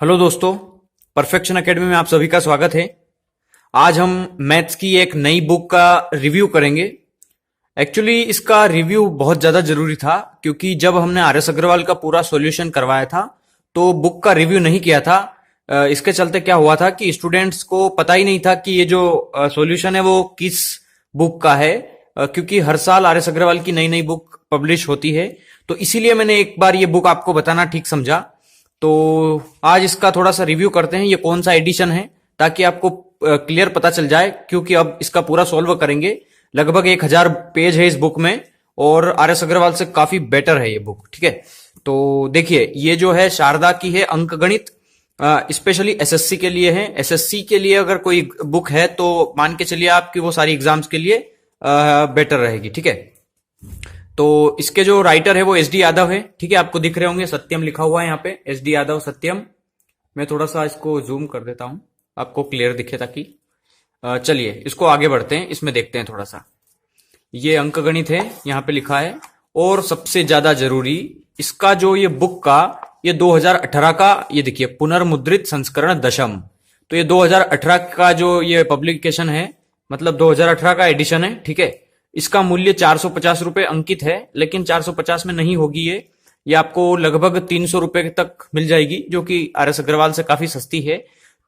Hello दोस्तों, perfection academy में आप सभी का स्वागत है। आज हम मैथ्स की एक नई बुक का रिव्यू करेंगे। एक्चुअली इसका रिव्यू बहुत ज़्यादा जरूरी था क्योंकि जब हमने आर एस अग्रवाल का पूरा सॉल्यूशन करवाया था तो बुक का रिव्यू नहीं किया था। इसके चलते क्या हुआ था कि स्टूडेंट्स को पता ही नहीं था कि ये जो सॉल्यूशन है वो किस बुक का है, क्योंकि हर साल आर एस अग्रवाल की नई नई बुक पब्लिश होती है। तो इसीलिए मैंने एक बार ये बुक आपको बताना ठीक समझा। तो आज इसका थोड़ा सा रिव्यू करते हैं, ये कौन सा एडिशन है, ताकि आपको क्लियर पता चल जाए। क्योंकि अब इसका पूरा सॉल्व करेंगे। लगभग 1000 पेज है इस बुक में और आर एस अग्रवाल से काफी बेटर है ये बुक। ठीक है, तो देखिए ये जो है शारदा की है, अंक गणित, स्पेशली एसएससी के लिए है। एसएससी के लिए अगर कोई बुक है तो मान के चलिए आपकी वो सारी एग्जाम्स के लिए बेटर रहेगी। ठीक है, तो इसके जो राइटर है वो एस डी यादव है। ठीक है, आपको दिख रहे होंगे सत्यम लिखा हुआ है यहाँ पे, एस डी यादव सत्यम। मैं थोड़ा सा इसको जूम कर देता हूं, आपको क्लियर दिखे ताकि चलिए इसको आगे बढ़ते हैं, इसमें देखते हैं थोड़ा सा। ये अंक गणित है, यहाँ पे लिखा है। और सबसे ज्यादा जरूरी इसका जो ये बुक का ये 2018 का, ये देखिए पुनर्मुद्रित संस्करण दशम। तो ये 2018 का जो ये पब्लिकेशन है, मतलब 2018 का एडिशन है। ठीक है, इसका मूल्य 450 रुपए अंकित है, लेकिन 450 में नहीं होगी ये आपको लगभग 300 रुपए तक मिल जाएगी, जो कि आर एस अग्रवाल से काफी सस्ती है।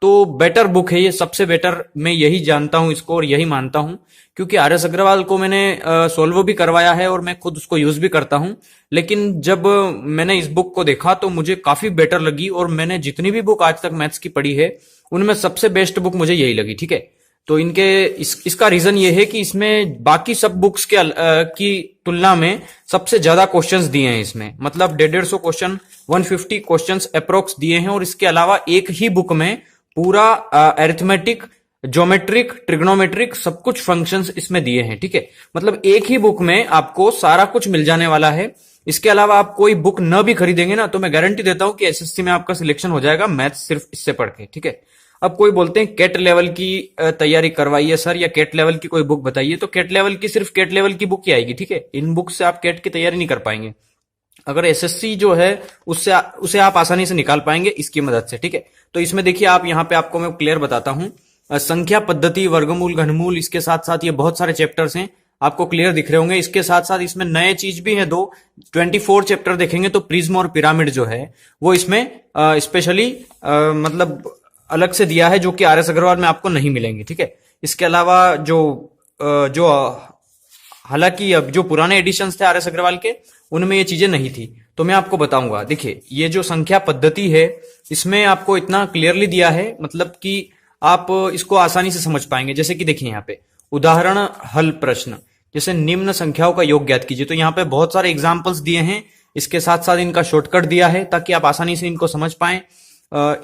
तो बेटर बुक है ये, सबसे बेटर मैं यही जानता हूं इसको और यही मानता हूं, क्योंकि आर एस अग्रवाल को मैंने सोल्व भी करवाया है और मैं खुद उसको यूज भी करता हूं। लेकिन जब मैंने इस बुक को देखा तो मुझे काफी बेटर लगी, और मैंने जितनी भी बुक आज तक मैथ्स की पढ़ी है उनमें सबसे बेस्ट बुक मुझे यही लगी। ठीक है, तो इसका रीजन ये है कि इसमें बाकी सब बुक्स की तुलना में सबसे ज्यादा क्वेश्चंस दिए हैं इसमें, मतलब 150 क्वेश्चन, 150 क्वेश्चंस अप्रोक्स दिए हैं। और इसके अलावा एक ही बुक में पूरा अरिथमेटिक, ज्योमेट्रिक, ट्रिग्नोमेट्रिक सब कुछ फंक्शंस इसमें दिए हैं। ठीक है, मतलब एक ही बुक में आपको सारा कुछ मिल जाने वाला है। इसके अलावा आप कोई बुक न भी खरीदेंगे ना तो मैं गारंटी देता हूं कि एसएससी में आपका सिलेक्शन हो जाएगा मैथ्स सिर्फ इससे पढ़ के। ठीक है, अब कोई बोलते हैं कैट लेवल की तैयारी करवाइए सर, या कैट लेवल की कोई बुक बताइए, तो कैट लेवल की सिर्फ कैट लेवल की बुक ही आएगी। ठीक है, इन बुक से आप कैट की तैयारी नहीं कर पाएंगे। अगर एसएससी जो है उसे आप आसानी से निकाल पाएंगे इसकी मदद से। ठीक है, तो इसमें देखिए आप यहाँ पे आपको मैं क्लियर बताता हूं, संख्या पद्धति, वर्गमूल, घनमूल, इसके साथ साथ ये बहुत सारे चैप्टर्स हैं, आपको क्लियर दिख रहे होंगे। इसके साथ साथ इसमें नए चीज भी है, 24 चैप्टर देखेंगे तो प्रिज्म और पिरामिड जो है वो इसमें स्पेशली मतलब अलग से दिया है, जो कि आर एस अग्रवाल में आपको नहीं मिलेंगे। ठीक है, इसके अलावा जो हालांकि अब जो पुराने एडिशंस थे आर एस अग्रवाल के उनमें ये चीजें नहीं थी, तो मैं आपको बताऊंगा। देखिए ये जो संख्या पद्धति है इसमें आपको इतना क्लियरली दिया है, मतलब कि आप इसको आसानी से समझ पाएंगे। जैसे कि देखिए यहाँ पे उदाहरण हल प्रश्न, जैसे निम्न संख्याओं का योग ज्ञात कीजिए, तो यहाँ पे बहुत सारे एग्जाम्पल्स दिए हैं। इसके साथ साथ इनका शॉर्टकट दिया है ताकि आप आसानी से इनको समझ पाएं।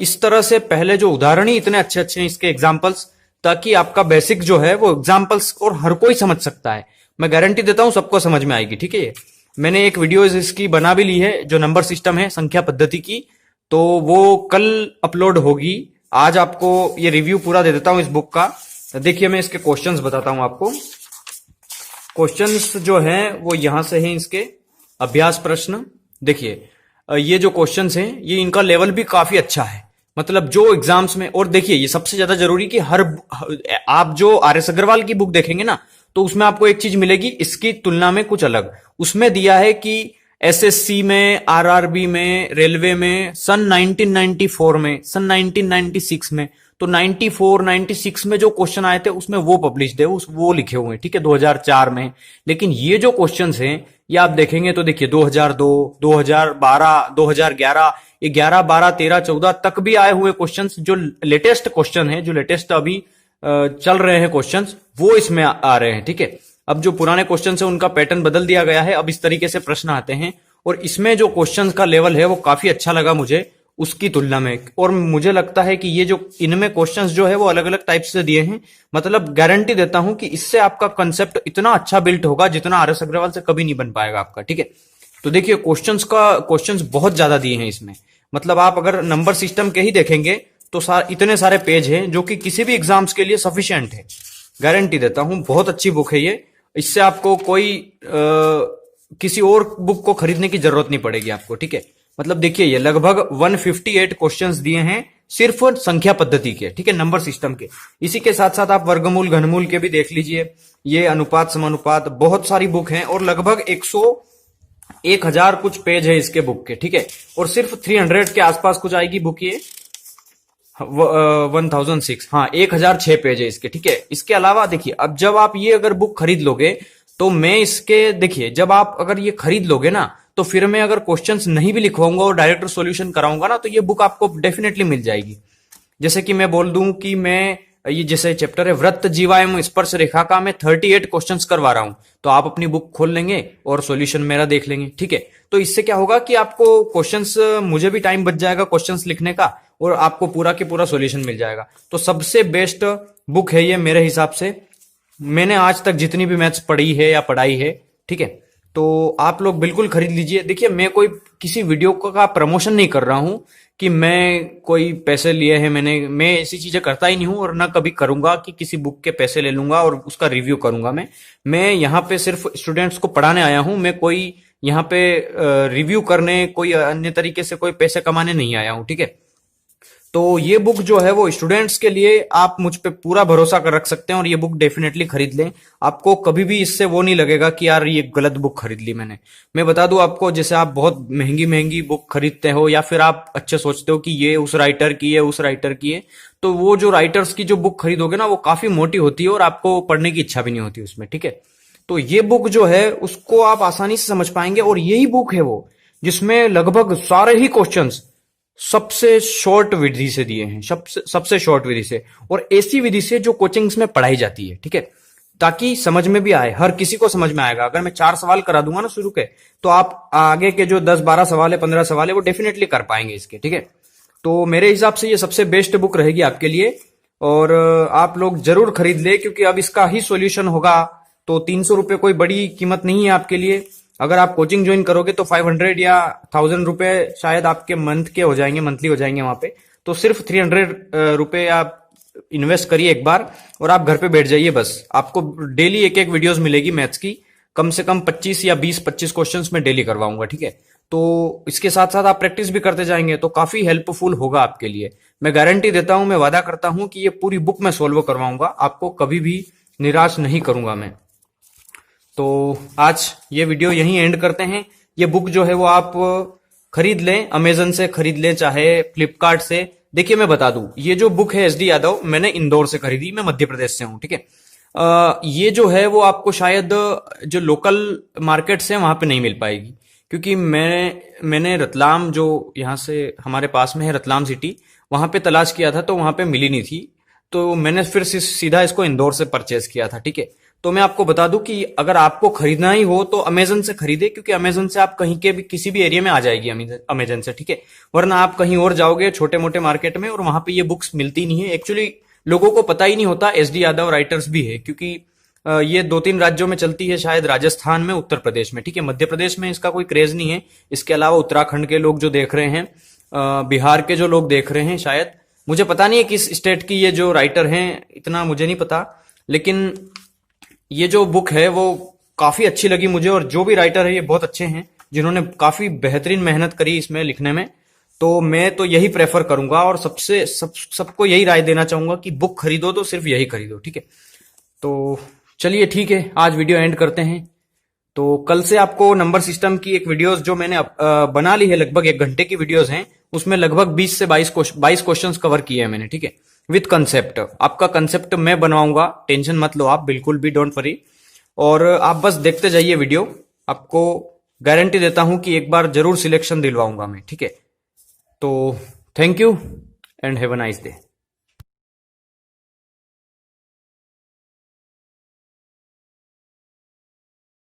इस तरह से पहले जो उदाहरण ही इतने अच्छे अच्छे हैं इसके एग्जाम्पल्स, ताकि आपका बेसिक जो है वो एग्जाम्पल्स और हर कोई समझ सकता है। मैं गारंटी देता हूं सबको समझ में आएगी। ठीक है, मैंने एक वीडियो इसकी बना भी ली है, जो नंबर सिस्टम है संख्या पद्धति की, तो वो कल अपलोड होगी। आज आपको ये रिव्यू पूरा दे देता हूं इस बुक का। देखिए मैं इसके क्वेश्चंस बताता हूं आपको। क्वेश्चंस जो हैं वो यहां से हैं, इसके अभ्यास प्रश्न। देखिए ये जो क्वेश्चंस हैं ये इनका लेवल भी काफी अच्छा है, मतलब जो एग्जाम्स में। और देखिए ये सबसे ज्यादा जरूरी कि आप जो आर एस अग्रवाल की बुक देखेंगे ना तो उसमें आपको एक चीज मिलेगी इसकी तुलना में कुछ अलग। उसमें दिया है कि एसएससी में, आरआरबी में, रेलवे में सन 1994 में, सन 1996 में, तो 94, 96 में जो क्वेश्चन आए थे उसमें वो पब्लिश्ड है, वो लिखे हुए हैं। ठीक है, 2004 में। लेकिन ये जो क्वेश्चंस हैं ये आप देखेंगे तो देखिए 2002, 2012, 2011, ये 11, 12, 13, 14 तक भी आए हुए क्वेश्चंस, जो लेटेस्ट क्वेश्चन है, जो लेटेस्ट अभी चल रहे हैं क्वेश्चंस, वो इसमें आ रहे हैं। ठीक है, अब जो पुराने क्वेश्चन है उनका पैटर्न बदल दिया गया है, अब इस तरीके से प्रश्न आते हैं। और इसमें जो क्वेश्चन का लेवल है वो काफी अच्छा लगा मुझे उसकी तुलना में। और मुझे लगता है कि ये जो इनमें क्वेश्चंस जो है वो अलग अलग टाइप से दिए हैं, मतलब गारंटी देता हूं कि इससे आपका कंसेप्ट इतना अच्छा बिल्ट होगा जितना आर एस अग्रवाल से कभी नहीं बन पाएगा आपका। ठीक है, तो देखिए क्वेश्चंस बहुत ज्यादा दिए हैं इसमें, मतलब आप अगर नंबर सिस्टम के ही देखेंगे तो इतने सारे पेज हैं जो कि किसी भी एग्जाम्स के लिए सफिशिएंट है। गारंटी देता हूं बहुत अच्छी बुक है ये, इससे आपको कोई किसी और बुक को खरीदने की जरूरत नहीं पड़ेगी आपको। ठीक है, मतलब देखिए ये लगभग 158 क्वेश्चंस दिए हैं सिर्फ संख्या पद्धति के, ठीक है, नंबर सिस्टम के। इसी के साथ साथ आप वर्गमूल घनमूल के भी देख लीजिए, ये अनुपात समानुपात, बहुत सारी बुक हैं और लगभग 1000 कुछ पेज है इसके बुक के, ठीक है। और सिर्फ 300 के आसपास कुछ आएगी बुक ये, 1006, हाँ 1006 पेज है इसके, ठीक है। इसके अलावा देखिए अब जब आप ये अगर बुक खरीद लोगे तो मैं इसके, देखिए जब आप अगर ये खरीद लोगे ना तो फिर मैं अगर क्वेश्चंस नहीं भी लिखवाऊंगा और डायरेक्ट सॉल्यूशन कराऊंगा ना तो ये बुक आपको डेफिनेटली मिल जाएगी। जैसे कि मैं बोल दूं कि मैं ये जैसे चैप्टर है वृत्त जीवाएम स्पर्श रेखा का, मैं 38 क्वेश्चंस करवा रहा हूं, तो आप अपनी बुक खोल लेंगे और सॉल्यूशन मेरा देख लेंगे, ठीक है। तो इससे क्या होगा कि आपको क्वेश्चंस, मुझे भी टाइम बच जाएगा क्वेश्चंस लिखने का और आपको पूरा के पूरा सॉल्यूशन मिल जाएगा। तो सबसे बेस्ट बुक है ये मेरे हिसाब से, मैंने आज तक जितनी भी मैथ्स पढ़ी है या पढ़ाई है, ठीक है। तो आप लोग बिल्कुल खरीद लीजिए। देखिए मैं कोई किसी वीडियो का प्रमोशन नहीं कर रहा हूं कि मैं कोई पैसे लिए हैं, मैं ऐसी चीजें करता ही नहीं हूं और ना कभी करूंगा कि किसी बुक के पैसे ले लूंगा और उसका रिव्यू करूंगा। मैं यहाँ पे सिर्फ स्टूडेंट्स को पढ़ाने आया हूं, मैं कोई यहाँ पे रिव्यू करने, कोई अन्य तरीके से कोई पैसे कमाने नहीं आया हूं, ठीक है। तो ये बुक जो है वो स्टूडेंट्स के लिए, आप मुझ पे पूरा भरोसा कर रख सकते हैं और ये बुक डेफिनेटली खरीद लें। आपको कभी भी इससे वो नहीं लगेगा कि यार ये गलत बुक खरीद ली मैंने। मैं बता दूं आपको, जैसे आप बहुत महंगी महंगी बुक खरीदते हो या फिर आप अच्छे सोचते हो कि ये उस राइटर की है उस राइटर की है, तो वो जो राइटर्स की जो बुक खरीदोगे ना वो काफी मोटी होती है और आपको पढ़ने की इच्छा भी नहीं होती उसमें, ठीक है। तो ये बुक जो है उसको आप आसानी से समझ पाएंगे और यही बुक है वो जिसमें लगभग सारे ही क्वेश्चंस सबसे शॉर्ट विधि से दिए हैं, सबसे शॉर्ट विधि से, और ऐसी विधि से जो कोचिंग्स में पढ़ाई जाती है, ठीक है, ताकि समझ में भी आए, हर किसी को समझ में आएगा। अगर मैं 4 सवाल करा दूंगा ना शुरू के, तो आप आगे के जो 10-12 सवाल है, 15 सवाल है, वो डेफिनेटली कर पाएंगे इसके, ठीक है। तो मेरे हिसाब से ये सबसे बेस्ट बुक रहेगी आपके लिए और आप लोग जरूर खरीद ले, क्योंकि अब इसका ही सॉल्यूशन होगा। तो 300 रुपये कोई बड़ी कीमत नहीं है आपके लिए। अगर आप कोचिंग ज्वाइन करोगे तो 500 या 1000 रुपए शायद आपके मंथ के हो जाएंगे, मंथली हो जाएंगे वहां पे। तो सिर्फ 300 रुपए आप इन्वेस्ट करिए एक बार और आप घर पे बैठ जाइए बस। आपको डेली एक एक वीडियोस मिलेगी मैथ्स की, कम से कम 25 या 20-25 क्वेश्चंस में डेली करवाऊंगा, ठीक है। तो इसके साथ साथ आप प्रैक्टिस भी करते जाएंगे तो काफी हेल्पफुल होगा आपके लिए। मैं गारंटी देता हूं, मैं वादा करता हूं कि ये पूरी बुक मैं सोल्व करवाऊंगा, आपको कभी भी निराश नहीं करूंगा मैं। तो आज ये वीडियो यहीं एंड करते हैं। ये बुक जो है वो आप खरीद लें, अमेजन से खरीद लें चाहे फ्लिपकार्ट से। देखिए मैं बता दूं, ये जो बुक है SD यादव, मैंने इंदौर से खरीदी, मैं मध्य प्रदेश से हूं, ठीक है। ये जो है वो आपको शायद जो लोकल मार्केट्स हैं वहां पे नहीं मिल पाएगी, क्योंकि मैंने रतलाम, जो यहाँ से हमारे पास में है रतलाम सिटी, वहां पे तलाश किया था तो वहां पे मिली नहीं थी। तो मैंने फिर सीधा इसको इंदौर से परचेज किया था, ठीक है। तो मैं आपको बता दूं कि अगर आपको खरीदना ही हो तो अमेजन से खरीदे, क्योंकि अमेजन से आप कहीं के भी किसी भी एरिया में आ जाएगी अमेजन से, ठीक है। वरना आप कहीं और जाओगे छोटे मोटे मार्केट में और वहां पे ये बुक्स मिलती नहीं है। एक्चुअली लोगों को पता ही नहीं होता SD यादव राइटर्स भी है, क्योंकि ये 2-3 राज्यों में चलती है, शायद राजस्थान में, उत्तर प्रदेश में, ठीक है। मध्य प्रदेश में इसका कोई क्रेज नहीं है। इसके अलावा उत्तराखंड के लोग जो देख रहे हैं, बिहार के जो लोग देख रहे हैं, शायद, मुझे पता नहीं है किस स्टेट की ये जो राइटर हैं, इतना मुझे नहीं पता। लेकिन ये जो बुक है वो काफी अच्छी लगी मुझे, और जो भी राइटर है ये बहुत अच्छे हैं, जिन्होंने काफी बेहतरीन मेहनत करी इसमें लिखने में। तो मैं तो यही प्रेफर करूंगा और सबको यही राय देना चाहूंगा कि बुक खरीदो तो सिर्फ यही खरीदो, ठीक है। तो चलिए ठीक है, आज वीडियो एंड करते हैं। तो कल से आपको नंबर सिस्टम की एक वीडियोस जो मैंने बना ली है, लगभग 1 घंटे की वीडियोस हैं, उसमें लगभग 20 से 22 क्वेश्चंस कवर किए हैं मैंने, ठीक है, विद कंसेप्ट। आपका कंसेप्ट मैं बनवाऊंगा, टेंशन मत लो आप, बिल्कुल भी डोंट वरी। और आप बस देखते जाइए वीडियो, आपको गारंटी देता हूं कि एक बार जरूर सिलेक्शन दिलवाऊंगा मैं, ठीक है। तो thank you and have a nice day.